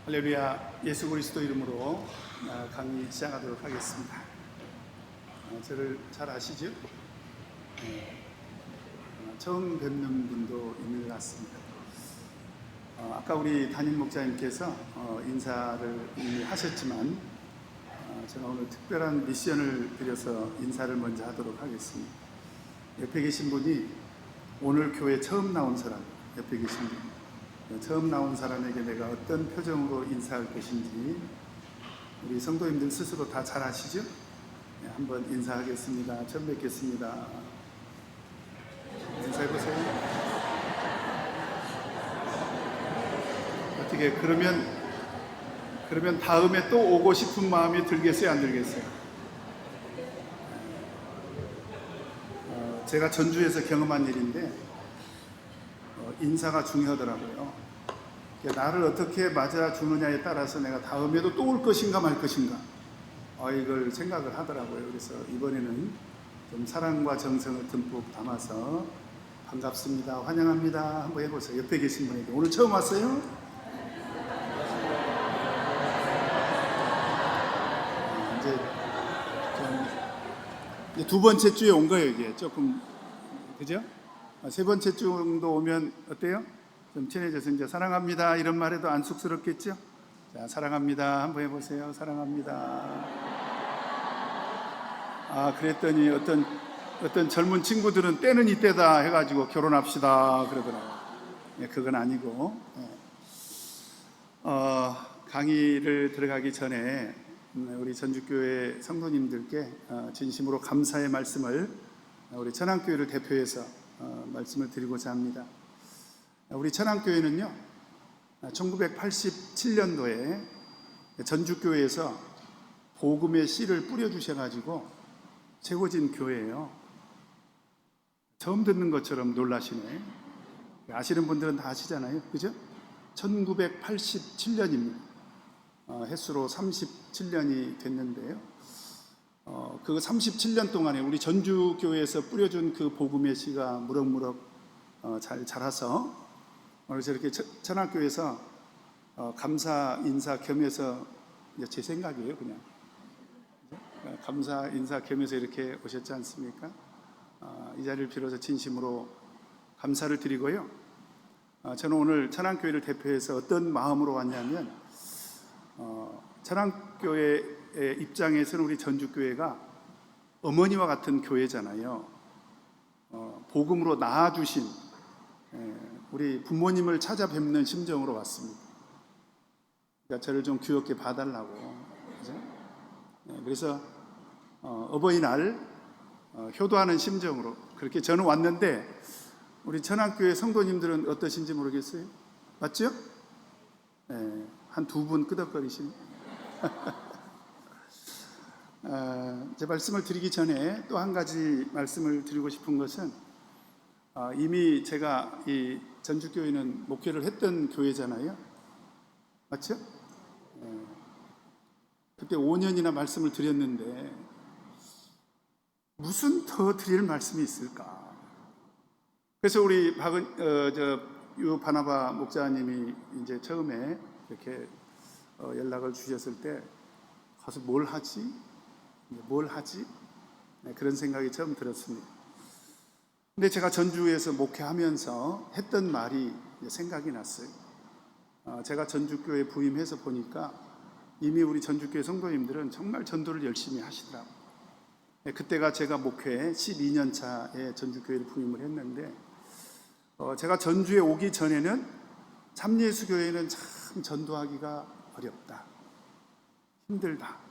할렐루야. 예수 그리스도 이름으로 강의 시작하도록 하겠습니다. 저를 잘 아시죠? 처음 뵙는 분도 있는 것 같습니다. 아까 우리 담임 목사님께서 인사를 이미 하셨지만 저는 오늘 특별한 미션을 드려서 인사를 먼저 하도록 하겠습니다. 옆에 계신 분이 오늘 교회 처음 나온 사람, 옆에 계신 분, 처음 나온 사람에게 내가 어떤 표정으로 인사할 것인지 우리 성도님들 스스로 다 잘 아시죠? 한번 인사하겠습니다. 처음 뵙겠습니다. 인사해보세요. 어떻게 그러면 다음에 또 오고 싶은 마음이 들겠어요? 안 들겠어요? 제가 전주에서 경험한 일인데 인사가 중요하더라고요. 나를 어떻게 맞아주느냐에 따라서 내가 다음에도 또 올 것인가 말 것인가 이걸 생각을 하더라고요. 그래서 이번에는 좀 사랑과 정성을 듬뿍 담아서 반갑습니다, 환영합니다 한번 해보세요. 옆에 계신 분에게. 오늘 처음 왔어요? 이제 두 번째 주에 온 거예요. 이게 조금 그죠? 세 번째 주 정도 오면 어때요? 좀 친해져서 이제 사랑합니다 이런 말해도 안 쑥스럽겠죠? 자, 사랑합니다 한번 해보세요. 사랑합니다. 그랬더니 어떤 젊은 친구들은 때는 이때다 해가지고 결혼합시다 그러더라고요. 그건 아니고 강의를 들어가기 전에 우리 전주교회 성도님들께 진심으로 감사의 말씀을 우리 천안교회를 대표해서 말씀을 드리고자 합니다. 우리 천안교회는요 1987년도에 전주교회에서 복음의 씨를 뿌려주셔가지고 세워진 교회예요. 처음 듣는 것처럼 놀라시네. 아시는 분들은 다 아시잖아요, 그죠? 1987년입니다. 햇수로 37년이 됐는데요. 그 37년 동안에 우리 전주교회에서 뿌려준 그 복음의 씨가 무럭무럭 잘 자라서 그래서 이렇게 천안교회에서 감사 인사 겸해서 제 생각이에요, 그냥 감사 인사 겸해서 이렇게 오셨지 않습니까? 이 자리를 빌어서 진심으로 감사를 드리고요. 저는 오늘 천안교회를 대표해서 어떤 마음으로 왔냐면 천안교회의 입장에서는 우리 전주교회가 어머니와 같은 교회잖아요. 복음으로 낳아주신 우리 부모님을 찾아뵙는 심정으로 왔습니다. 그러니까 저를 좀 귀엽게 봐달라고. 그죠? 그래서 어버이날 효도하는 심정으로 그렇게 저는 왔는데 우리 천안교회 성도님들은 어떠신지 모르겠어요. 맞죠? 한 두 분 끄덕거리시네. 제 말씀을 드리기 전에 또 한 가지 말씀을 드리고 싶은 것은 이미 제가 이 전주교회는 목회를 했던 교회잖아요. 맞죠? 그때 5년이나 말씀을 드렸는데 무슨 더 드릴 말씀이 있을까? 그래서 우리 유 바나바 목사님이 이제 처음에 이렇게 연락을 주셨을 때 가서 뭘 하지? 그런 생각이 처음 들었습니다. 근데 제가 전주에서 목회하면서 했던 말이 생각이 났어요. 제가 전주교회 부임해서 보니까 이미 우리 전주교회 성도님들은 정말 전도를 열심히 하시더라고요. 그때가 제가 목회 12년 차에 전주교회를 부임을 했는데 제가 전주에 오기 전에는 참예수교회는 참 전도하기가 어렵다, 힘들다.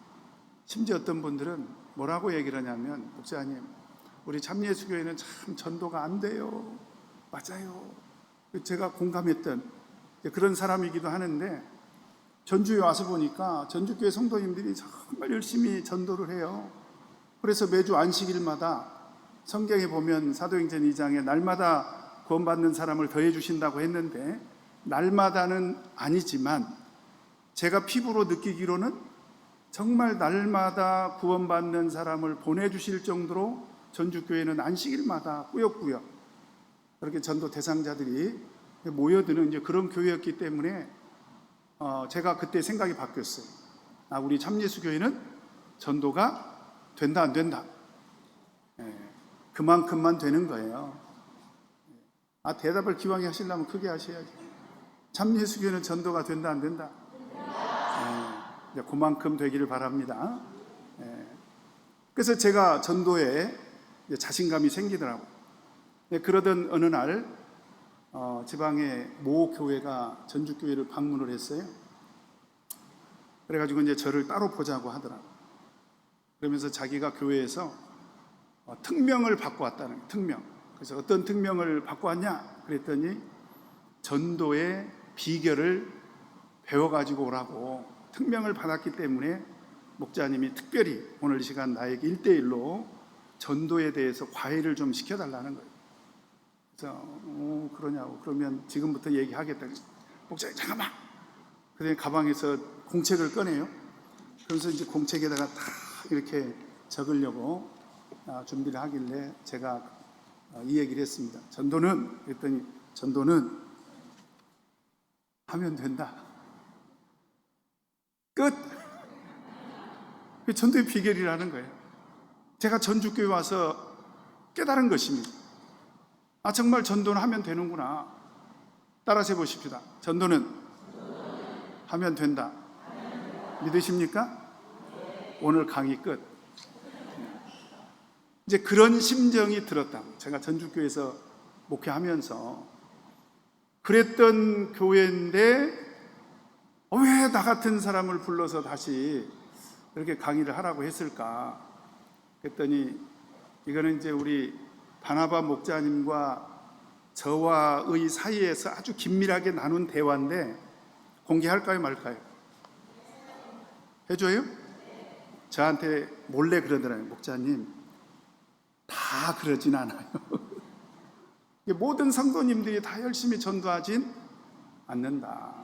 심지어 어떤 분들은 뭐라고 얘기를 하냐면 목사님 우리 참예수교회는 참 전도가 안 돼요. 맞아요. 제가 공감했던 그런 사람이기도 하는데 전주에 와서 보니까 전주교회 성도님들이 정말 열심히 전도를 해요. 그래서 매주 안식일마다 성경에 보면 사도행전 2장에 날마다 구원받는 사람을 더해 주신다고 했는데 날마다는 아니지만 제가 피부로 느끼기로는 정말 날마다 구원받는 사람을 보내주실 정도로 전주교회는 안식일마다 꾸역꾸역 그렇게 전도 대상자들이 모여드는 이제 그런 교회였기 때문에 제가 그때 생각이 바뀌었어요. 우리 참예수교회는 전도가 된다 안 된다? 그만큼만 되는 거예요. 대답을 기왕에 하시려면 크게 하셔야지. 참예수교회는 전도가 된다 안 된다? 그만큼 되기를 바랍니다. 그래서 제가 전도에 자신감이 생기더라고요. 그러던 어느 날 지방의 모 교회가 전주교회를 방문을 했어요. 그래가지고 이제 저를 따로 보자고 하더라고요. 그러면서 자기가 교회에서 특명을 받고 왔다는 거예요. 특명. 그래서 어떤 특명을 받고 왔냐? 그랬더니 전도의 비결을 배워가지고 오라고 특명을 받았기 때문에 목자님이 특별히 오늘 이 시간 나에게 1대1로 전도에 대해서 과외를 좀 시켜달라는 거예요. 그래서 그러냐고. 그러면 지금부터 얘기하겠다. 목사님 잠깐만. 그다음에 가방에서 공책을 꺼내요. 그래서 이제 공책에다가 다 이렇게 적으려고 준비를 하길래 제가 이 얘기를 했습니다. 전도는 그랬더니 전도는 하면 된다. 끝. 전도의 비결이라는 거예요. 제가 전주교회 와서 깨달은 것입니다. 정말 전도는 하면 되는구나. 따라서 해보십시다. 전도는 하면 된다. 믿으십니까? 오늘 강의 끝. 이제 그런 심정이 들었다고. 제가 전주교회에서 목회하면서 그랬던 교회인데 왜 나 같은 사람을 불러서 다시 이렇게 강의를 하라고 했을까? 그랬더니 이거는 이제 우리 바나바 목자님과 저와의 사이에서 아주 긴밀하게 나눈 대화인데 공개할까요 말까요? 해줘요? 저한테 몰래 그러더라고요. 목자님 다 그러진 않아요. 모든 성도님들이 다 열심히 전도하진 않는다.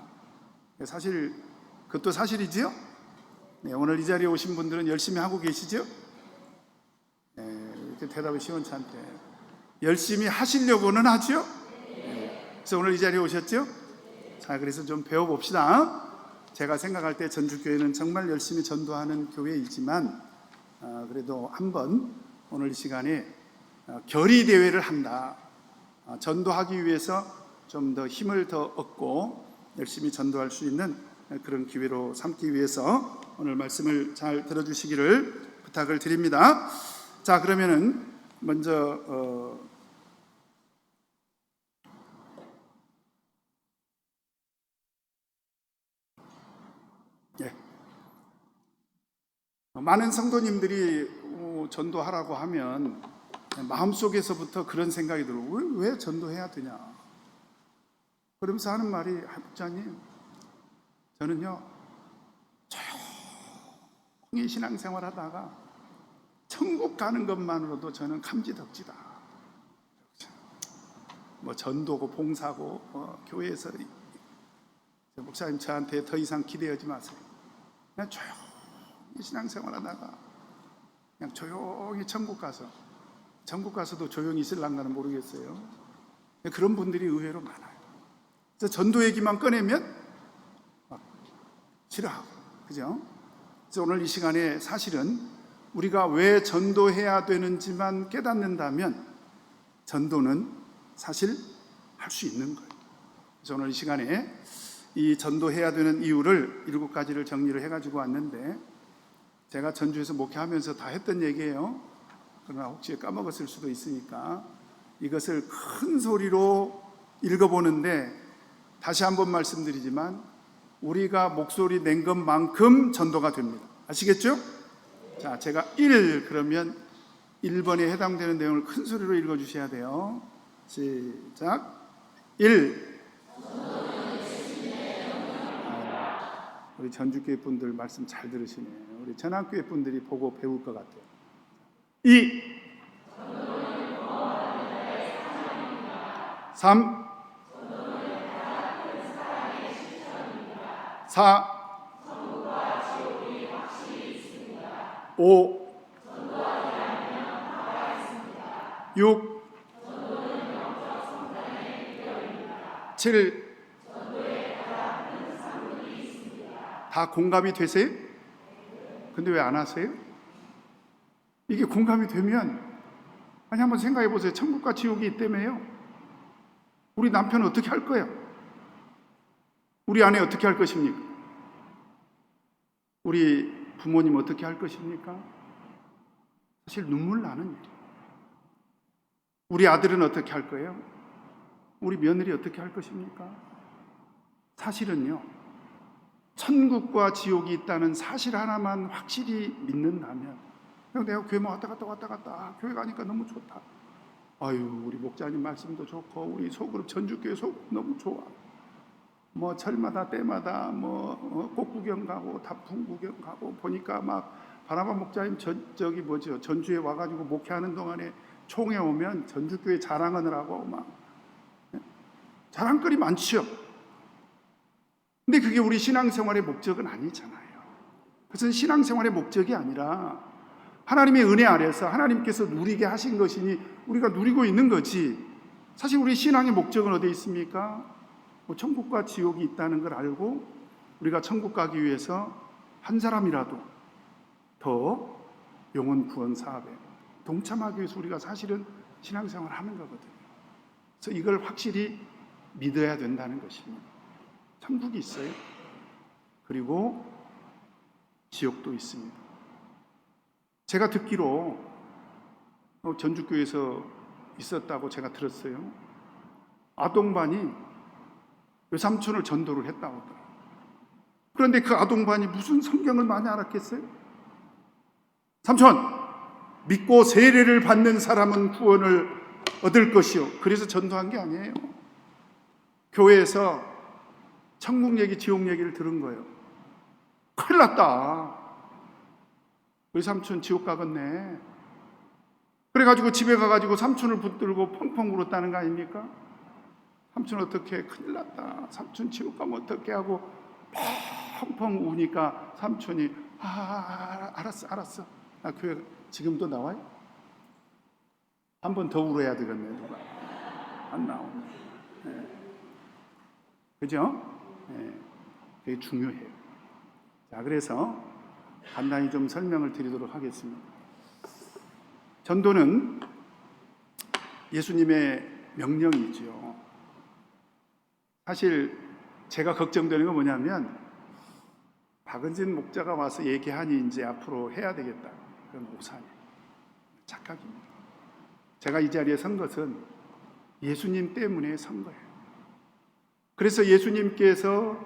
사실 그것도 사실이지요? 오늘 이 자리에 오신 분들은 열심히 하고 계시죠? 이렇게 대답이 시원찮대. 열심히 하시려고는 하죠? 그래서 오늘 이 자리에 오셨죠? 자, 그래서 좀 배워봅시다. 제가 생각할 때 전주교회는 정말 열심히 전도하는 교회이지만 그래도 한번 오늘 이 시간에 결의대회를 한다. 전도하기 위해서 좀 더 힘을 더 얻고 열심히 전도할 수 있는 그런 기회로 삼기 위해서 오늘 말씀을 잘 들어주시기를 부탁을 드립니다. 자, 그러면은 먼저 많은 성도님들이 전도하라고 하면 마음속에서부터 그런 생각이 들어요. 왜 전도해야 되냐? 그러면서 하는 말이 목사님 저는요 조용히 신앙생활 하다가 천국 가는 것만으로도 저는 감지덕지다. 뭐 전도고 봉사고 교회에서 목사님 저한테 더 이상 기대하지 마세요. 그냥 조용히 신앙생활 하다가 그냥 조용히 천국 가서도 조용히 있을랑가는 모르겠어요. 그런 분들이 의외로 많아요. 그래서 전도 얘기만 꺼내면 막 싫어하고, 그죠? 그래서 오늘 이 시간에 사실은 우리가 왜 전도해야 되는지만 깨닫는다면 전도는 사실 할 수 있는 거예요. 그래서 오늘 이 시간에 이 전도해야 되는 이유를 7가지를 정리를 해가지고 왔는데 제가 전주에서 목회하면서 다 했던 얘기예요. 그러나 혹시 까먹었을 수도 있으니까 이것을 큰 소리로 읽어보는데 다시 한번 말씀드리지만 우리가 목소리 낸 것만큼 전도가 됩니다. 아시겠죠? 자, 제가 그러면 1번에 해당되는 내용을 큰 소리로 읽어주셔야 돼요. 시작. 1. 우리 전주교회 분들 말씀 잘 들으시네요. 우리 전학교회 분들이 보고 배울 것 같아요. 2. 3. 4. 5. 6. 7. 다 공감이 되세요? 근데 왜 안 하세요? 이게 공감이 되면, 아니 한번 생각해 보세요. 천국과 지옥이 있다며요. 우리 남편은 어떻게 할 거예요? 우리 아내 어떻게 할 것입니까? 우리 부모님 어떻게 할 것입니까? 사실 눈물 나는 일이에요. 우리 아들은 어떻게 할 거예요? 우리 며느리 어떻게 할 것입니까? 사실은요, 천국과 지옥이 있다는 사실 하나만 확실히 믿는다면, 그냥 내가 교회만 왔다 갔다 교회 가니까 너무 좋다. 아유, 우리 목자님 말씀도 좋고 우리 소그룹 전주교회 소그룹 너무 좋아. 뭐 절마다 때마다 꽃 구경 가고 다풍 구경 가고 보니까 막 바나바 목자님 저기 뭐죠, 전주에 와가지고 목회하는 동안에 총회 오면 전주교회 자랑을 하고 막 자랑거리 많지요. 근데 그게 우리 신앙생활의 목적은 아니잖아요. 그것은 신앙생활의 목적이 아니라 하나님의 은혜 아래서 하나님께서 누리게 하신 것이니 우리가 누리고 있는 거지. 사실 우리 신앙의 목적은 어디에 있습니까? 천국과 지옥이 있다는 걸 알고 우리가 천국 가기 위해서 한 사람이라도 더 영혼 구원 사업에 동참하기 위해서 우리가 사실은 신앙생활을 하는 거거든요. 그래서 이걸 확실히 믿어야 된다는 것입니다. 천국이 있어요. 그리고 지옥도 있습니다. 제가 듣기로 전주교회에서 있었다고 제가 들었어요. 아동반이 외삼촌을 전도를 했다고 하더라고요. 그런데 그 아동반이 무슨 성경을 많이 알았겠어요? 삼촌, 믿고 세례를 받는 사람은 구원을 얻을 것이요. 그래서 전도한 게 아니에요. 교회에서 천국 얘기, 지옥 얘기를 들은 거예요. 큰일 났다. 우리 삼촌 지옥 가겠네. 그래가지고 집에 가가지고 삼촌을 붙들고 펑펑 울었다는 거 아닙니까? 삼촌 어떡해, 큰일 났다. 삼촌 지옥 가면 어떡해 하고 펑펑 우니까 삼촌이 알았어. 교회 지금도 나와요? 한 번 더 울어야 되겠네. 누가 안 나오네. 네. 그죠? 네. 그게 중요해요. 자, 그래서 간단히 좀 설명을 드리도록 하겠습니다. 전도는 예수님의 명령이죠. 사실 제가 걱정되는 건 뭐냐면 박은진 목자가 와서 얘기하니 이제 앞으로 해야 되겠다. 그건 오산이에요. 착각입니다. 제가 이 자리에 선 것은 예수님 때문에 선 거예요. 그래서 예수님께서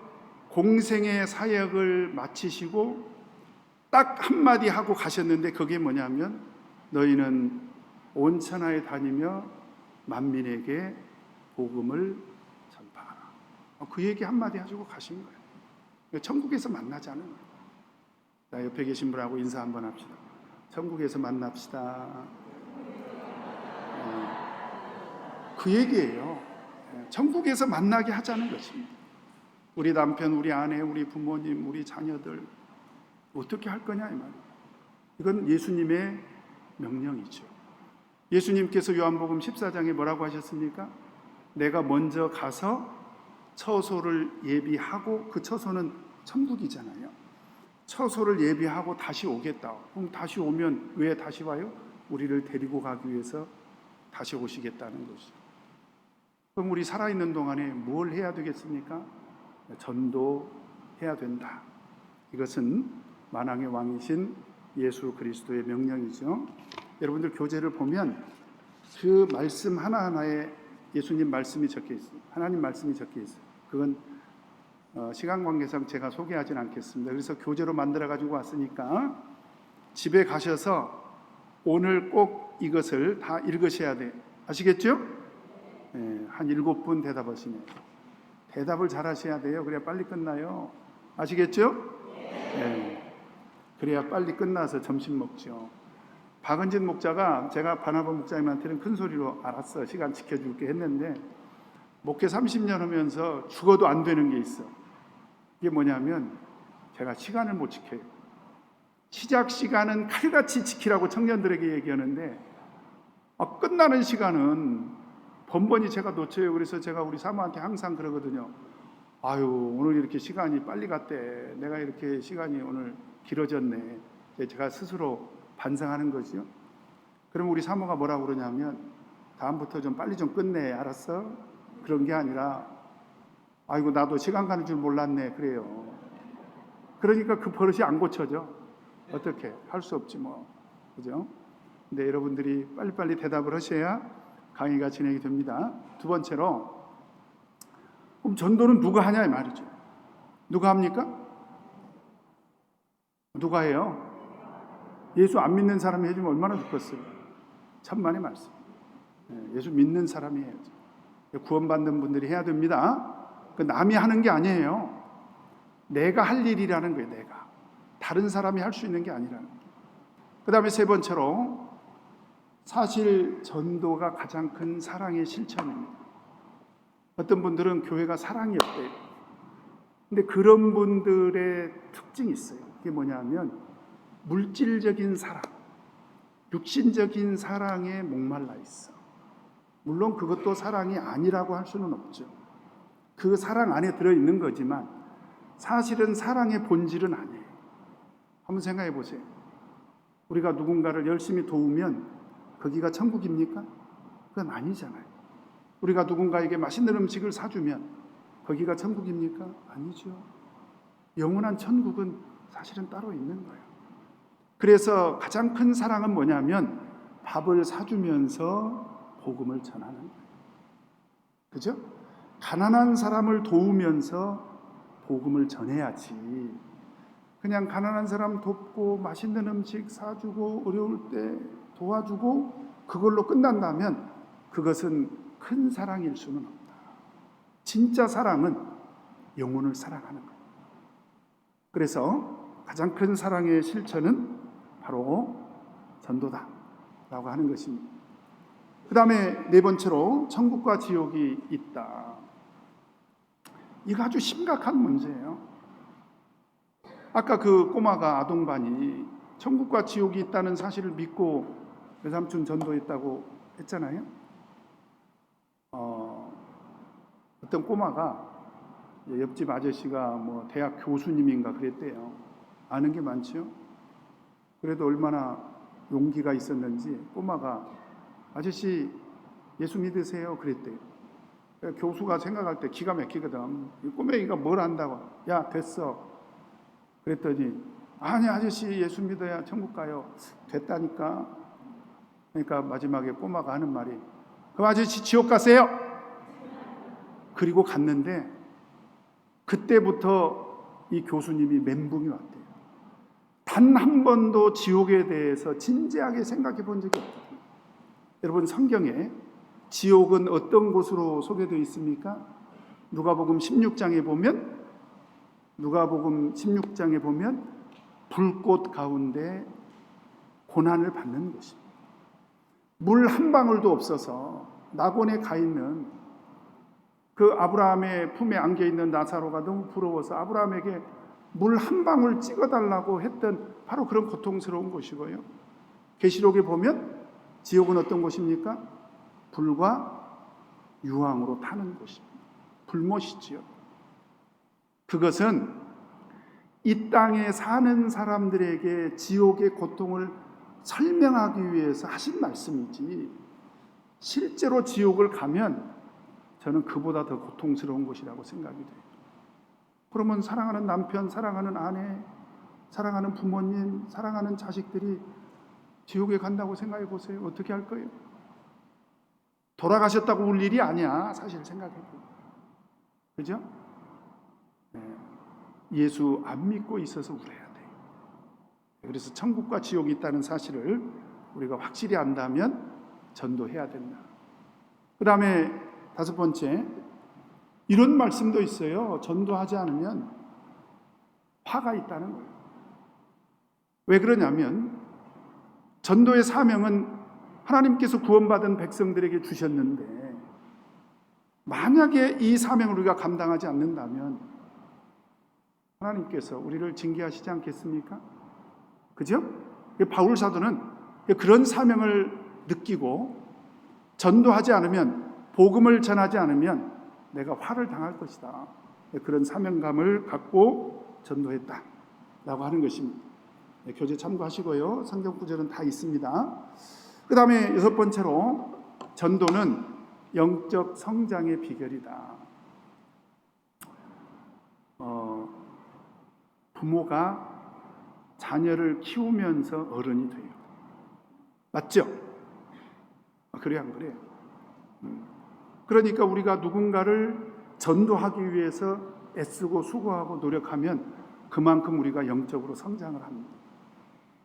공생의 사역을 마치시고 딱 한마디 하고 가셨는데 그게 뭐냐면 너희는 온 천하에 다니며 만민에게 복음을 전파하라. 그 얘기 한마디 하시고 가신 거예요. 천국에서 만나자는 거예요. 자, 옆에 계신 분하고 인사 한번 합시다. 천국에서 만납시다. 그 얘기예요. 천국에서 만나게 하자는 것입니다. 우리 남편, 우리 아내, 우리 부모님, 우리 자녀들 어떻게 할 거냐 이 말이에요. 이건 예수님의 명령이죠. 예수님께서 요한복음 14장에 뭐라고 하셨습니까? 내가 먼저 가서 처소를 예비하고, 그 처소는 천국이잖아요. 처소를 예비하고 다시 오겠다. 그럼 다시 오면 왜 다시 와요? 우리를 데리고 가기 위해서 다시 오시겠다는 것이죠. 그럼 우리 살아있는 동안에 뭘 해야 되겠습니까? 전도해야 된다. 이것은 만왕의 왕이신 예수 그리스도의 명령이죠. 여러분들 교재를 보면 그 말씀 하나하나에 예수님 말씀이 적혀 있습니다. 하나님 말씀이 적혀 있어요. 그건 시간 관계상 제가 소개하진 않겠습니다. 그래서 교재로 만들어 가지고 왔으니까 집에 가셔서 오늘 꼭 이것을 다 읽으셔야 돼요. 아시겠죠? 네, 한 7분 대답하시네요. 대답을 잘 하셔야 돼요. 그래야 빨리 끝나요. 아시겠죠? 네. 그래야 빨리 끝나서 점심 먹죠. 박은진 목자가, 제가 바나바 목자님한테는 큰 소리로 알았어, 시간 지켜줄게 했는데, 목회 30년 하면서 죽어도 안 되는 게 있어. 이게 뭐냐면 제가 시간을 못 지켜요. 시작 시간은 칼같이 지키라고 청년들에게 얘기하는데 끝나는 시간은 번번이 제가 놓쳐요. 그래서 제가 우리 사모한테 항상 그러거든요. 아유, 오늘 이렇게 시간이 빨리 갔대. 내가 이렇게 시간이 오늘 길어졌네. 제가 스스로 반성하는 거죠. 그럼 우리 사모가 뭐라고 그러냐면, 다음부터 좀 빨리 좀 끝내. 알았어? 그런 게 아니라, 아이고, 나도 시간 가는 줄 몰랐네. 그래요. 그러니까 그 버릇이 안 고쳐져. 어떻게? 할 수 없지 뭐. 그죠? 근데 여러분들이 빨리빨리 대답을 하셔야 강의가 진행이 됩니다. 두 번째로, 그럼 전도는 누가 하냐 이 말이죠. 누가 합니까? 누가 해요? 예수 안 믿는 사람이 해주면 얼마나 좋겠어요. 천만의 말씀. 예수 믿는 사람이 해야죠. 구원받는 분들이 해야 됩니다. 남이 하는 게 아니에요. 내가 할 일이라는 거예요. 내가. 다른 사람이 할 수 있는 게 아니라는 거예요. 그 다음에 세 번째로, 사실 전도가 가장 큰 사랑의 실천입니다. 어떤 분들은 교회가 사랑이 없대요. 근데 그런 분들의 특징이 있어요. 그게 뭐냐면 물질적인 사랑, 육신적인 사랑에 목말라 있어. 물론 그것도 사랑이 아니라고 할 수는 없죠. 그 사랑 안에 들어있는 거지만 사실은 사랑의 본질은 아니에요. 한번 생각해 보세요. 우리가 누군가를 열심히 도우면 거기가 천국입니까? 그건 아니잖아요. 우리가 누군가에게 맛있는 음식을 사주면 거기가 천국입니까? 아니죠. 영원한 천국은 사실은 따로 있는 거예요. 그래서 가장 큰 사랑은 뭐냐면 밥을 사주면서 복음을 전하는 거예요. 그죠? 가난한 사람을 도우면서 복음을 전해야지. 그냥 가난한 사람 돕고 맛있는 음식 사주고 어려울 때 도와주고 그걸로 끝난다면 그것은 큰 사랑일 수는 없다. 진짜 사랑은 영혼을 사랑하는 거예요. 그래서 가장 큰 사랑의 실천은 바로 전도다라고 하는 것입니다. 그 다음에 네 번째로 천국과 지옥이 있다. 이거 아주 심각한 문제예요. 아까 그 꼬마가 아동반이 천국과 지옥이 있다는 사실을 믿고 외삼촌 전도했다고 했잖아요. 어떤 꼬마가 옆집 아저씨가 뭐 대학 교수님인가 그랬대요. 아는 게 많죠. 그래도 얼마나 용기가 있었는지 꼬마가 아저씨 예수 믿으세요 그랬대요. 교수가 생각할 때 기가 막히거든. 이 꼬맹이가 뭘 안다고. 야 됐어. 그랬더니 아니 아저씨 예수 믿어야 천국 가요. 됐다니까. 그러니까 마지막에 꼬마가 하는 말이 그럼 아저씨 지옥 가세요. 그리고 갔는데 그때부터 이 교수님이 멘붕이 왔대요. 단 한 번도 지옥에 대해서 진지하게 생각해 본 적이 없다. 여러분 성경에 지옥은 어떤 곳으로 소개되어 있습니까? 누가복음 16장에 보면 불꽃 가운데 고난을 받는 곳입니다. 물 한 방울도 없어서 낙원에 가 있는 그 아브라함의 품에 안겨 있는 나사로가 너무 부러워서 아브라함에게 물 한 방울 찍어달라고 했던 바로 그런 고통스러운 곳이고요. 계시록에 보면 지옥은 어떤 곳입니까? 불과 유황으로 타는 곳입니다. 불못이지요. 그것은 이 땅에 사는 사람들에게 지옥의 고통을 설명하기 위해서 하신 말씀이지 실제로 지옥을 가면 저는 그보다 더 고통스러운 곳이라고 생각이 돼요. 그러면 사랑하는 남편, 사랑하는 아내, 사랑하는 부모님, 사랑하는 자식들이 지옥에 간다고 생각해 보세요. 어떻게 할 거예요? 돌아가셨다고 울 일이 아니야. 사실 생각해 보면. 그죠? 네. 예수 안 믿고 있어서 울어야 돼요. 그래서 천국과 지옥이 있다는 사실을 우리가 확실히 안다면 전도해야 된다. 그 다음에 다섯 번째, 이런 말씀도 있어요. 전도하지 않으면 화가 있다는 거예요. 왜 그러냐면 전도의 사명은 하나님께서 구원받은 백성들에게 주셨는데 만약에 이 사명을 우리가 감당하지 않는다면 하나님께서 우리를 징계하시지 않겠습니까? 그죠? 바울 사도는 그런 사명을 느끼고 전도하지 않으면 복음을 전하지 않으면 내가 화를 당할 것이다. 그런 사명감을 갖고 전도했다라고 하는 것입니다. 교재 참고하시고요. 성경 구절은 다 있습니다. 그 다음에 6번째로 전도는 영적 성장의 비결이다. 부모가 자녀를 키우면서 어른이 돼요. 맞죠? 그래요, 안 그래요? 그러니까 우리가 누군가를 전도하기 위해서 애쓰고 수고하고 노력하면 그만큼 우리가 영적으로 성장을 합니다.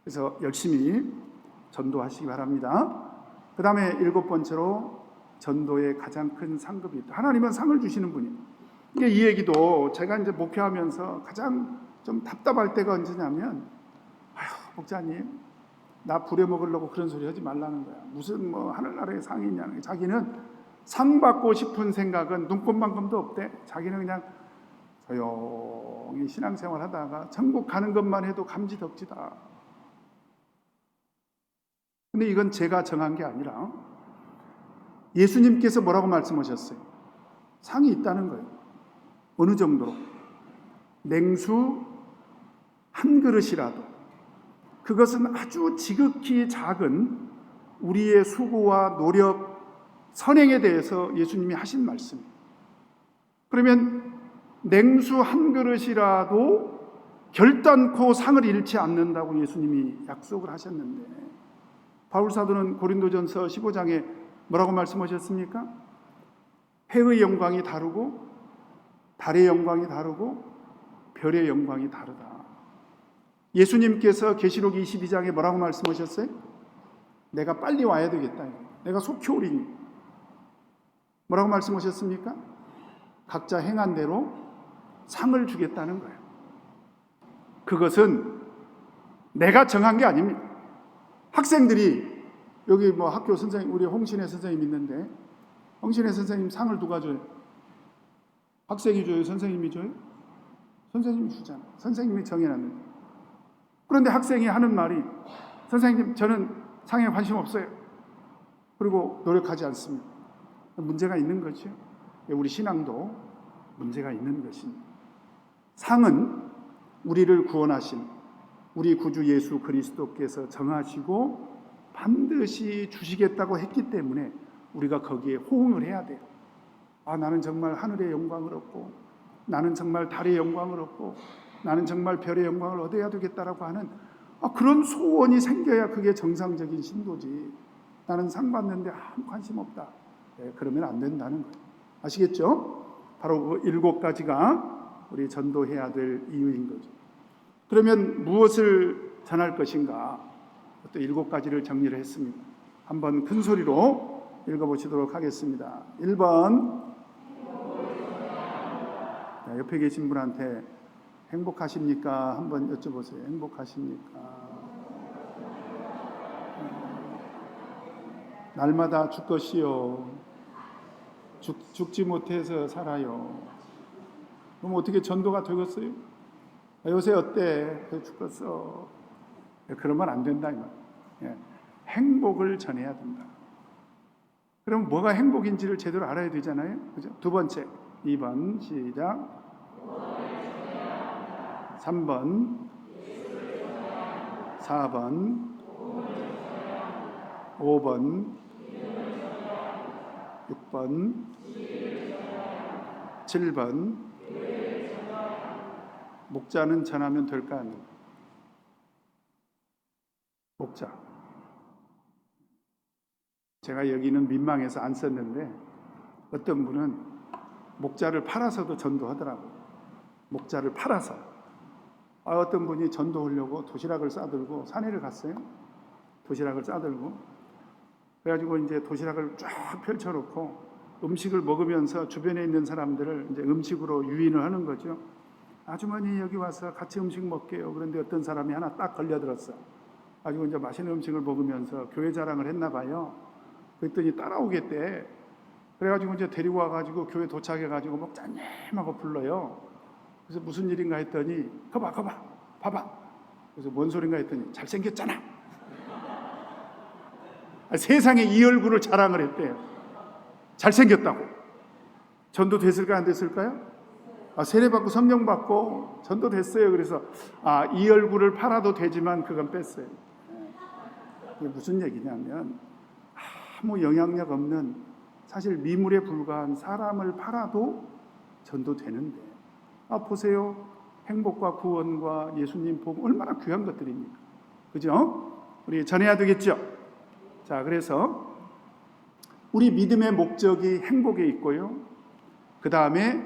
그래서 열심히 전도하시기 바랍니다. 그 다음에 7번째로 전도의 가장 큰 상급이 있다. 하나님은 상을 주시는 분이에요. 이 얘기도 제가 이제 목회하면서 가장 좀 답답할 때가 언제냐면, 아휴, 목사님, 나 부려먹으려고 그런 소리 하지 말라는 거야. 무슨 뭐 하늘나라의 상이 있냐는 거야. 자기는 상 받고 싶은 생각은 눈꼽만큼도 없대. 자기는 그냥 조용히 신앙생활 하다가 천국 가는 것만 해도 감지덕지다. 근데 이건 제가 정한 게 아니라 예수님께서 뭐라고 말씀하셨어요? 상이 있다는 거예요. 어느 정도로? 냉수 한 그릇이라도, 그것은 아주 지극히 작은 우리의 수고와 노력, 선행에 대해서 예수님이 하신 말씀이에요. 그러면 냉수 한 그릇이라도 결단코 상을 잃지 않는다고 예수님이 약속을 하셨는데, 바울사도는 고린도전서 15장에 뭐라고 말씀하셨습니까? 해의 영광이 다르고 달의 영광이 다르고 별의 영광이 다르다. 예수님께서 계시록 22장에 뭐라고 말씀하셨어요? 내가 빨리 와야 되겠다. 내가 속히 오리니. 뭐라고 말씀하셨습니까? 각자 행한 대로 상을 주겠다는 거예요. 그것은 내가 정한 게 아닙니다. 학생들이 여기 뭐 학교 선생님, 우리 홍신혜 선생님 있는데, 홍신혜 선생님 상을 누가 줘요? 학생이 줘요? 선생님이 줘요? 선생님이 주잖아. 선생님이 정해놨는데. 그런데 학생이 하는 말이, 선생님, 저는 상에 관심 없어요. 그리고 노력하지 않습니다. 문제가 있는 거죠. 우리 신앙도 문제가 있는 것입니다. 상은 우리를 구원하신 우리 구주 예수 그리스도께서 정하시고 반드시 주시겠다고 했기 때문에 우리가 거기에 호응을 해야 돼요. 아, 나는 정말 하늘의 영광을 얻고, 나는 정말 달의 영광을 얻고, 나는 정말 별의 영광을 얻어야 되겠다라고 하는 그런 소원이 생겨야 그게 정상적인 신도지. 나는 상 받는데 아무 관심 없다. 그러면 안 된다는 거예요. 아시겠죠? 바로 그 7가지가 우리 전도해야 될 이유인 거죠. 그러면 무엇을 전할 것인가? 또 7가지를 정리를 했습니다. 한번 큰 소리로 읽어보시도록 하겠습니다. 1번, 옆에 계신 분한테 행복하십니까? 한번 여쭤보세요. 행복하십니까? 날마다 죽것이요. 죽지 못해서 살아요. 그럼 어떻게 전도가 되겠어요? 요새 어때? 죽겠어. 그러면 안 된다 이 말. 행복을 전해야 된다. 그럼 뭐가 행복인지를 제대로 알아야 되잖아요. 그죠? 2번째, 2번 시작. 3번, 4번, 5번, 6번, 7번. 목자는 전하면 될까? 목자. 제가 여기는 민망해서 안 썼는데 어떤 분은 목자를 팔아서도 전도하더라고요. 목자를 팔아서. 어떤 분이 전도하려고 도시락을 싸들고 산에를 갔어요. 도시락을 싸들고. 그래가지고 이제 도시락을 쫙 펼쳐놓고 음식을 먹으면서 주변에 있는 사람들을 이제 음식으로 유인을 하는 거죠. 아주머니 여기 와서 같이 음식 먹게요. 그런데 어떤 사람이 하나 딱 걸려들었어. 가지고 이제 맛있는 음식을 먹으면서 교회 자랑을 했나 봐요. 그랬더니 따라오겠대. 그래가지고 이제 데리고 와가지고 교회 도착해가지고 목자님 하고 불러요. 그래서 무슨 일인가 했더니 봐봐. 그래서 뭔 소린가 했더니 잘생겼잖아. 세상에 이 얼굴을 자랑을 했대요. 잘생겼다고. 전도 됐을까 안 됐을까요? 세례받고 성령 받고 전도됐어요. 그래서 이 얼굴을 팔아도 되지만 그건 뺐어요. 이게 무슨 얘기냐면 아무 영향력 없는 사실 미물에 불과한 사람을 팔아도 전도되는데 보세요. 행복과 구원과 예수님 복음 얼마나 귀한 것들입니까? 그죠? 우리 전해야 되겠죠? 자, 그래서 우리 믿음의 목적이 행복에 있고요. 그 다음에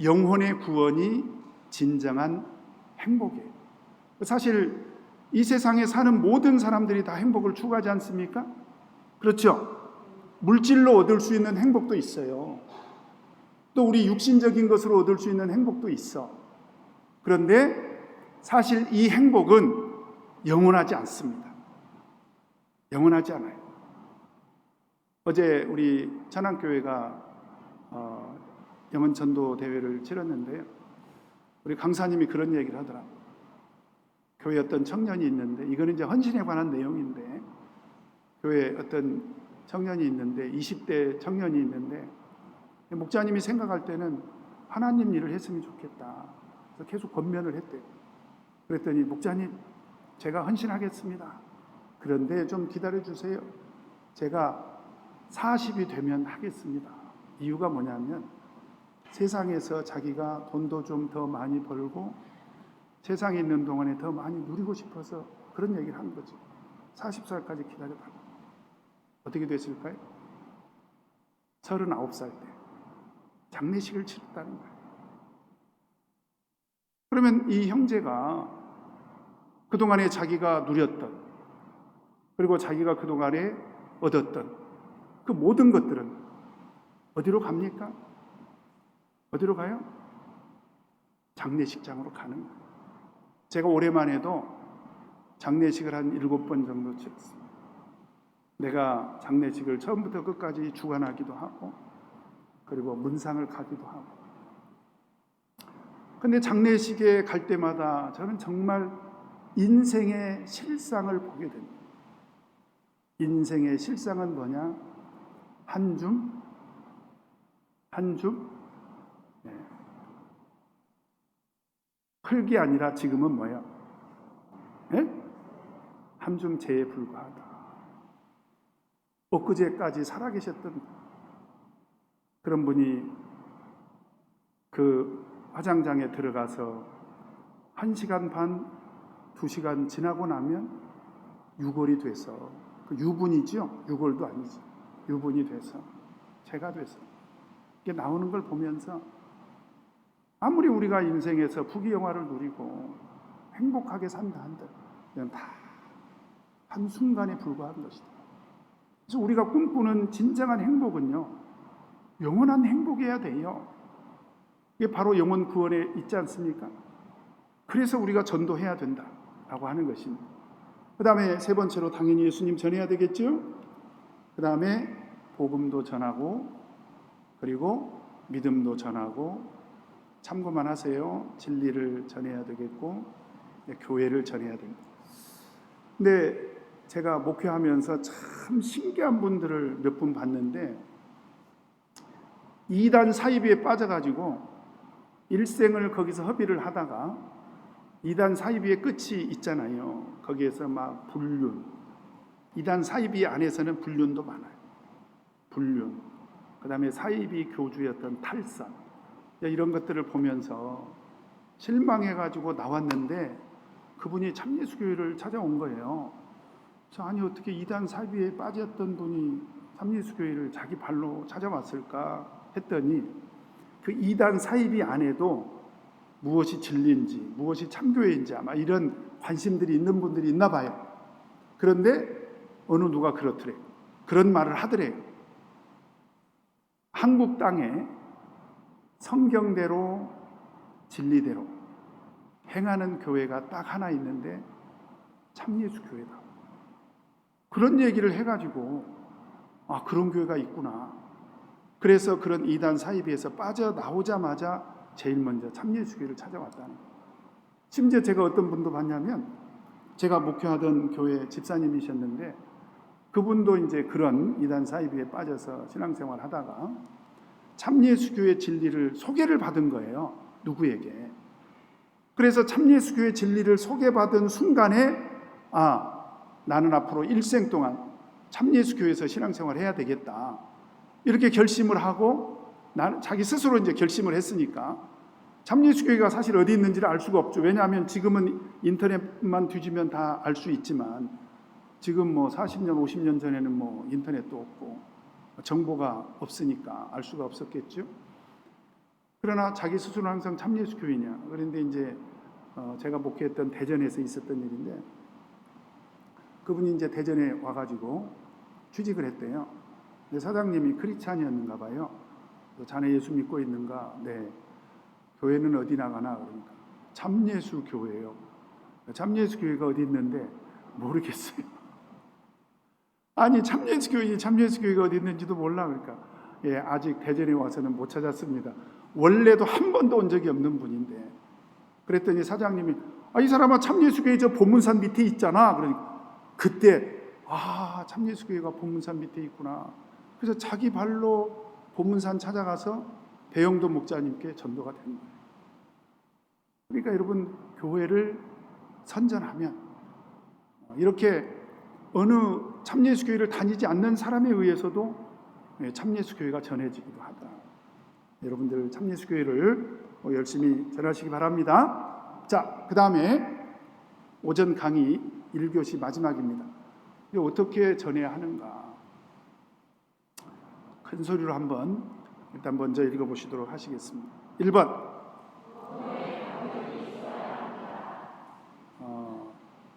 영혼의 구원이 진정한 행복이에요. 사실 이 세상에 사는 모든 사람들이 다 행복을 추구하지 않습니까? 그렇죠? 물질로 얻을 수 있는 행복도 있어요. 또 우리 육신적인 것으로 얻을 수 있는 행복도 있어. 그런데 사실 이 행복은 영원하지 않습니다. 영원하지 않아요. 어제 우리 천안교회가 영혼 전도 대회를 치렀는데요. 우리 강사님이 그런 얘기를 하더라고요. 교회에 어떤 청년이 있는데, 이거는 이제 헌신에 관한 내용인데, 교회에 어떤 청년이 있는데, 20대 청년이 있는데, 목자님이 생각할 때는 하나님 일을 했으면 좋겠다. 그래서 계속 권면을 했대요. 그랬더니 목자님, 제가 헌신하겠습니다. 그런데 좀 기다려 주세요. 제가 40이 되면 하겠습니다. 이유가 뭐냐면 세상에서 자기가 돈도 좀 더 많이 벌고 세상에 있는 동안에 더 많이 누리고 싶어서 그런 얘기를 한 거죠. 40살까지 기다려달라고. 어떻게 됐을까요? 39살 때 장례식을 치렀다는 거예요. 그러면 이 형제가 그동안에 자기가 누렸던, 그리고 자기가 그동안에 얻었던 그 모든 것들은 어디로 갑니까? 어디로 가요? 장례식장으로 가는 거예요. 제가 올해만해도 장례식을 한 7번 정도 치렀습니다. 내가 장례식을 처음부터 끝까지 주관하기도 하고, 그리고 문상을 가기도 하고. 근데 장례식에 갈 때마다 저는 정말 인생의 실상을 보게 됩니다. 인생의 실상은 뭐냐? 한 줌? 네. 흙이 아니라 지금은 뭐야? 네? 한 줌 재에 불과하다. 엊그제까지 살아계셨던 그런 분이 그 화장장에 들어가서 1시간 반, 2시간 지나고 나면 유골이 돼서, 그 유분이죠? 유골도 아니죠. 유분이 돼서, 재가 돼서 이게 나오는 걸 보면서 아무리 우리가 인생에서 부귀영화를 누리고 행복하게 산다 한들 이건 다 한순간에 불과한 것이다. 그래서 우리가 꿈꾸는 진정한 행복은요, 영원한 행복이어야 돼요. 이게 바로 영혼 구원에 있지 않습니까? 그래서 우리가 전도해야 된다라고 하는 것입니다. 그 다음에 세 번째로 당연히 예수님 전해야 되겠죠? 그 다음에 복음도 전하고, 그리고 믿음도 전하고, 참고만 하세요. 진리를 전해야 되겠고, 교회를 전해야 됩니다. 근데 제가 목회하면서 참 신기한 분들을 몇 분 봤는데, 이단 사이비에 빠져가지고 일생을 거기서 허비를 하다가 이단 사이비의 끝이 있잖아요. 거기에서 막 불륜, 이단 사이비 안에서는 불륜도 많아요. 불륜, 그 다음에 사이비 교주였던 탈선, 이런 것들을 보면서 실망해가지고 나왔는데 그분이 참예수교회를 찾아온 거예요. 그래서 아니 어떻게 이단 사이비에 빠졌던 분이 참예수교회를 자기 발로 찾아왔을까 했더니 그 이단 사이비 안에도 무엇이 진리인지, 무엇이 참교회인지 아마 이런 관심들이 있는 분들이 있나 봐요. 그런데 어느 누가 그렇더래요. 그런 말을 하더래요. 한국 땅에 성경대로 진리대로 행하는 교회가 딱 하나 있는데 참예수 교회다. 그런 얘기를 해가지고 그런 교회가 있구나. 그래서 그런 이단 사이비에서 빠져나오자마자 제일 먼저 참예수 교회를 찾아왔다는 거예요. 심지어 제가 어떤 분도 봤냐면 제가 목회하던 교회 집사님이셨는데 그분도 이제 그런 이단 사이비에 빠져서 신앙생활 하다가 참예수교회 진리를 소개를 받은 거예요. 누구에게? 그래서 참예수교의 진리를 소개받은 순간에 나는 앞으로 일생 동안 참예수교에서 신앙생활을 해야 되겠다. 이렇게 결심을 하고 자기 스스로 이제 결심을 했으니까 참예수교회가 사실 어디 있는지를 알 수가 없죠. 왜냐하면 지금은 인터넷만 뒤지면 다 알 수 있지만 지금 40년, 50년 전에는 인터넷도 없고 정보가 없으니까 알 수가 없었겠죠. 그러나 자기 스스로는 항상 참예수교회냐. 그런데 이제 제가 목회했던 대전에서 있었던 일인데 그분이 이제 대전에 와가지고 취직을 했대요. 근데 사장님이 크리스찬이었는가 봐요. 자네 예수 믿고 있는가? 네. 교회는 어디 나가나? 그러니까 참예수교회요. 참예수교회가 어디 있는데 모르겠어요. 아니 참예수교회가 어디 있는지도 몰라. 그러니까 아직 대전에 와서는 못 찾았습니다. 원래도 한 번도 온 적이 없는 분인데 그랬더니 사장님이 이 사람아 참예수교회 저 보문산 밑에 있잖아. 그러니까 그때 참예수교회가 보문산 밑에 있구나. 그래서 자기 발로 보문산 찾아가서 배영도 목사님께 전도가 된 거예요. 그러니까 여러분 교회를 선전하면 이렇게 어느 참예수교회를 다니지 않는 사람에 의해서도 참예수교회가 전해지기도 하다. 여러분들 참예수교회를 열심히 전하시기 바랍니다. 자, 그 다음에 오전 강의 1교시 마지막입니다. 어떻게 전해야 하는가? 큰 소리로 한번 일단 먼저 읽어보시도록 하시겠습니다. 1번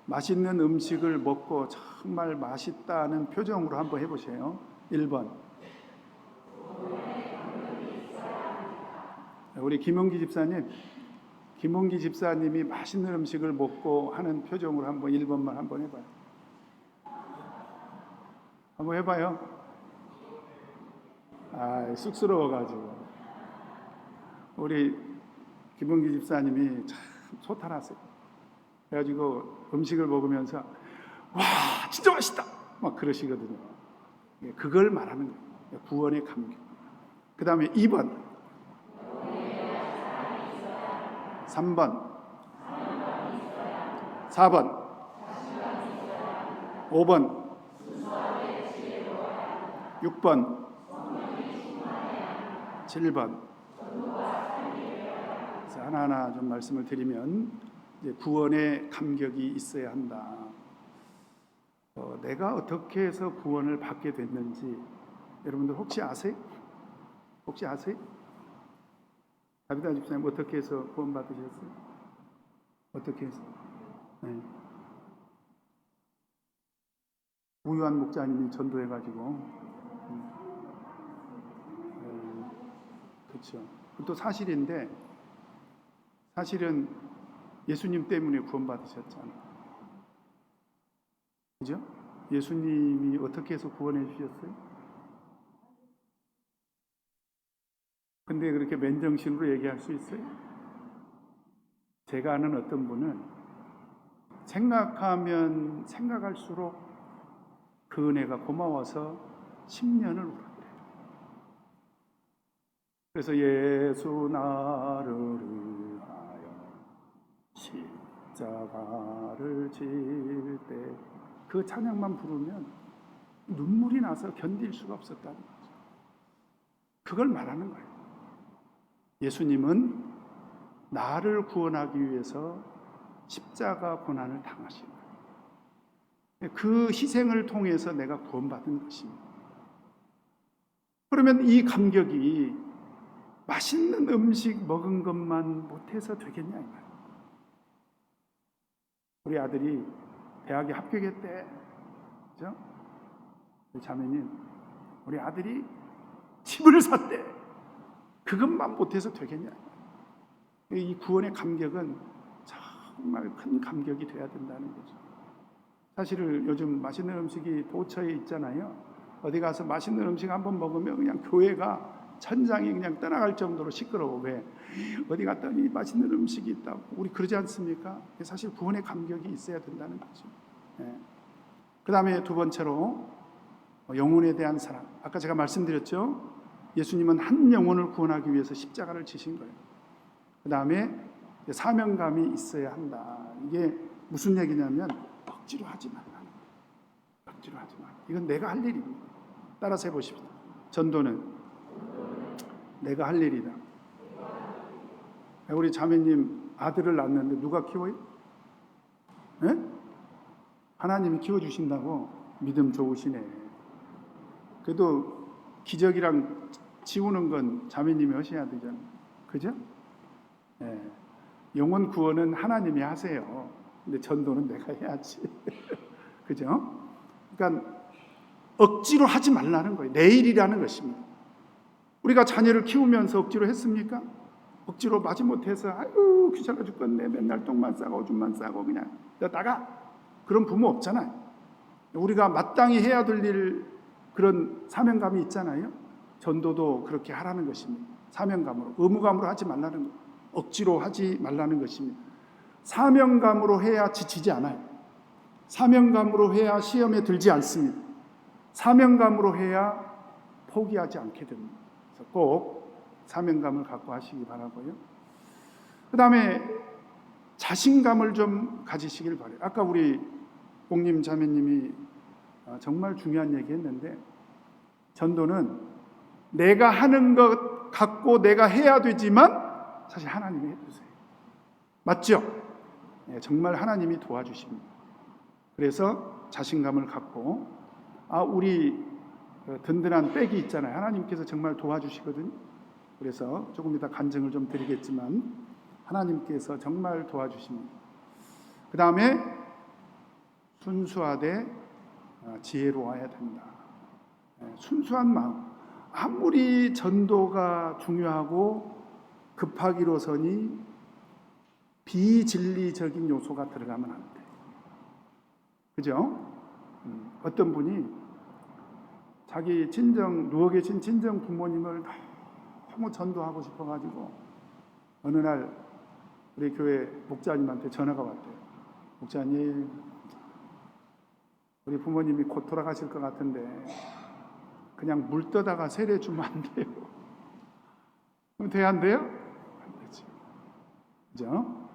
맛있는 음식을 먹고 정말 맛있다는 표정으로 한번 해보세요. 1번 우리 김원기 집사님이 맛있는 음식을 먹고 하는 표정으로 한번 1번만 한번 해봐요. 한번 해봐요. 쑥스러워가지고 우리 김원기 집사님이 참 소탈하세요. 그래가지고 음식을 먹으면서 와 진짜 맛있다 막 그러시거든요. 그걸 말하는 거예요. 구원의 감격. 그 다음에 2번 3번 4번 5번 6번 7번 하나하나 좀 말씀을 드리면 구원의 감격이 있어야 한다. 내가 어떻게 해서 구원을 받게 됐는지 여러분들 혹시 아세요? 다비다 집사님 어떻게 해서 구원 받으셨어요? 어떻게 해서? 네. 우유한 목자님이 전도해가지고 그렇죠. 그것도 사실인데 사실은 예수님 때문에 구원 받으셨잖아요. 그죠? 예수님이 어떻게 해서 구원해 주셨어요? 근데 그렇게 맨정신으로 얘기할 수 있어요? 제가 아는 어떤 분은 생각하면 생각할수록 그 은혜가 고마워서 10년을 울었대요. 그래서 예수 나를 위하여 십자가를 질 때 그 찬양만 부르면 눈물이 나서 견딜 수가 없었다는 거죠. 그걸 말하는 거예요. 예수님은 나를 구원하기 위해서 십자가 고난을 당하신 거예요. 그 희생을 통해서 내가 구원받은 것입니다. 그러면 이 감격이 맛있는 음식 먹은 것만 못해서 되겠냐 이 말이에요. 우리 아들이 대학에 합격했대. 그죠? 자매님, 우리 아들이 집을 샀대. 그것만 못해서 되겠냐. 이 구원의 감격은 정말 큰 감격이 돼야 된다는 거죠. 사실 요즘 맛있는 음식이 도처에 있잖아요. 어디 가서 맛있는 음식 한번 먹으면 그냥 교회가 천장이 그냥 떠나갈 정도로 시끄러워. 왜? 어디 갔더니 맛있는 음식이 있다고. 우리 그러지 않습니까? 사실 구원의 감격이 있어야 된다는 거죠. 그 다음에 두 번째로 영혼에 대한 사랑. 아까 제가 말씀드렸죠. 예수님은 한 영혼을 구원하기 위해서 십자가를 지신 거예요. 그 다음에 사명감이 있어야 한다. 이게 무슨 얘기냐면 억지로 하지 말라는 거예요. 억지로 하지 말라. 이건 내가 할 일입니다. 따라서 해보십시오. 전도는 내가 할 일이다. 우리 자매님 아들을 낳았는데 누가 키워요? 네? 하나님이 키워주신다고. 믿음 좋으시네. 그래도 기저귀랑 지우는 건 자매님이 하셔야 되잖아요. 그죠? 네. 영혼 구원은 하나님이 하세요. 근데 전도는 내가 해야지. 그죠? 그러니까 억지로 하지 말라는 거예요. 내 일이라는 것입니다. 우리가 자녀를 키우면서 억지로 했습니까? 억지로 마지못해서 아유 귀찮아 죽겠네. 맨날 똥만 싸고 오줌만 싸고 그냥 나가. 그런 부모 없잖아요. 우리가 마땅히 해야 될 일, 그런 사명감이 있잖아요. 전도도 그렇게 하라는 것입니다. 사명감으로, 의무감으로 하지 말라는 것, 억지로 하지 말라는 것입니다. 사명감으로 해야 지치지 않아요. 사명감으로 해야 시험에 들지 않습니다. 사명감으로 해야 포기하지 않게 됩니다. 그래서 꼭 사명감을 갖고 하시기 바라고요. 그 다음에 자신감을 좀 가지시길 바라요. 아까 우리 옥님 자매님이 정말 중요한 얘기 했는데, 전도는 내가 하는 것 갖고 내가 해야 되지만 사실 하나님이 해주세요. 맞죠? 네, 정말 하나님이 도와주십니다. 그래서 자신감을 갖고 우리 든든한 백이 있잖아요. 하나님께서 정말 도와주시거든요. 그래서 조금 이따 간증을 좀 드리겠지만 하나님께서 정말 도와주십니다. 그 다음에 순수하되 지혜로워야 된다. 순수한 마음. 아무리 전도가 중요하고 급하기로서니 비진리적인 요소가 들어가면 안 돼. 그죠? 어떤 분이 자기 누워 계신 친정 부모님을 너무 전도하고 싶어가지고 어느 날 우리 교회 목자님한테 전화가 왔대요. 목자님, 우리 부모님이 곧 돌아가실 것 같은데 그냥 물 떠다가 세례 주면 안 돼요? 그럼 돼야 안 돼요? 안 되지. 그죠?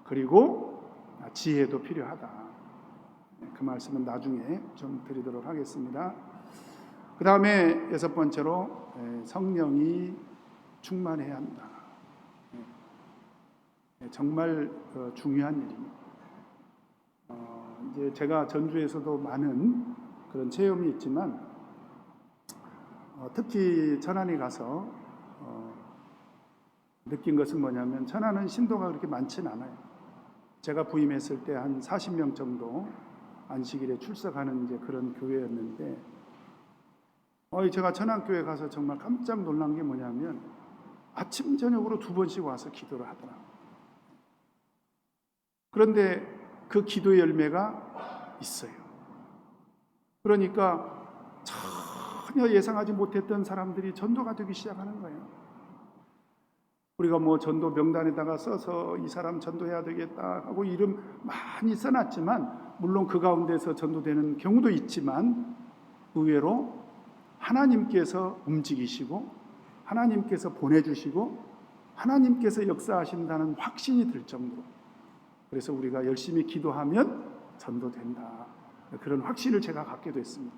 그리고 지혜도 필요하다. 그 말씀은 나중에 좀 드리도록 하겠습니다. 그 다음에 6번째로 성령이 충만해야 한다. 정말 중요한 일입니다. 이제 제가 전주에서도 많은 그런 체험이 있지만 특히 천안에 가서 느낀 것은 뭐냐면, 천안은 신도가 그렇게 많지는 않아요. 제가 부임했을 때 한 40명 정도 안식일에 출석하는 이제 그런 교회였는데, 제가 천안교회 가서 정말 깜짝 놀란 게 뭐냐면 아침 저녁으로 2번씩 와서 기도를 하더라고요. 그런데 그 기도의 열매가 있어요. 그러니까 전혀 예상하지 못했던 사람들이 전도가 되기 시작하는 거예요. 우리가 뭐 전도 명단에다가 써서 이 사람 전도해야 되겠다 하고 이름 많이 써놨지만, 물론 그 가운데서 전도되는 경우도 있지만 의외로 하나님께서 움직이시고 하나님께서 보내주시고 하나님께서 역사하신다는 확신이 들 정도로, 그래서 우리가 열심히 기도하면 전도된다, 그런 확신을 제가 갖게 됐습니다.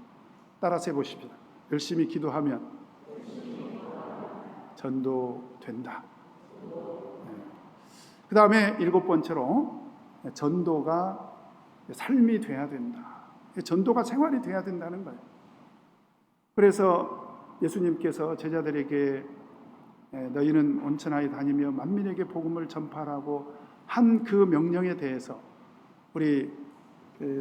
따라서 해보십시오. 열심히 기도하면 전도된다. 그 다음에 7번째로 전도가 삶이 돼야 된다. 전도가 생활이 돼야 된다는 거예요. 그래서 예수님께서 제자들에게 너희는 온천하에 다니며 만민에게 복음을 전파하라고 한 그 명령에 대해서 우리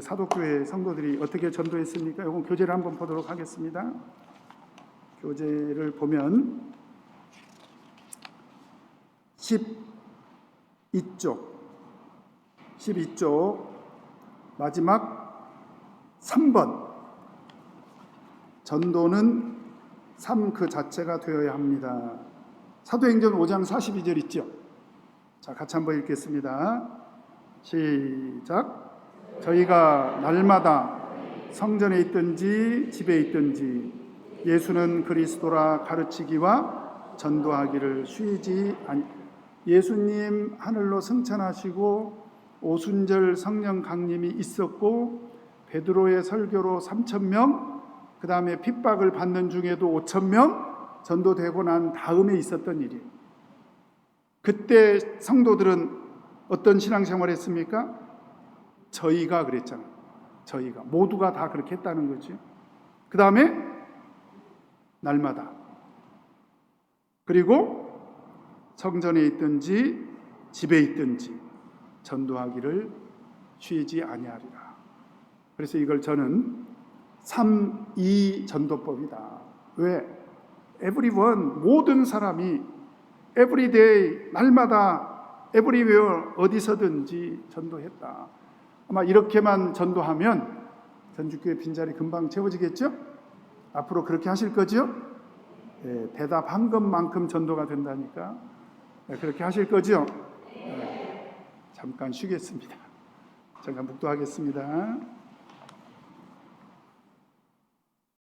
사도교회 성도들이 어떻게 전도했습니까? 이건 교재를 한번 보도록 하겠습니다. 교재를 보면 12쪽 마지막 3번, 전도는 삶 그 자체가 되어야 합니다. 사도행전 5장 42절 있죠? 자, 같이 한번 읽겠습니다. 시작. 저희가 날마다 성전에 있든지 집에 있든지 예수는 그리스도라 가르치기와 전도하기를 쉬지 아니. 예수님 하늘로 승천하시고 오순절 성령 강림이 있었고 베드로의 설교로 3,000명, 그 다음에 핍박을 받는 중에도 5,000명 전도되고 난 다음에 있었던 일이에요. 그때 성도들은 어떤 신앙생활을 했습니까? 저희가 그랬잖아요. 저희가 모두가 다 그렇게 했다는 거죠. 그 다음에 날마다, 그리고 성전에 있든지 집에 있든지 전도하기를 쉬지 아니하리라. 그래서 이걸 저는 3.2 전도법이다. 왜? everyone, 모든 사람이 everyday, 날마다 everywhere, 어디서든지 전도했다. 아마 이렇게만 전도하면 전주교회 빈자리 금방 채워지겠죠? 앞으로 그렇게 하실 거죠? 네, 대답한 것만큼 전도가 된다니까. 네, 그렇게 하실 거죠? 네, 잠깐 쉬겠습니다. 잠깐 묵도하겠습니다.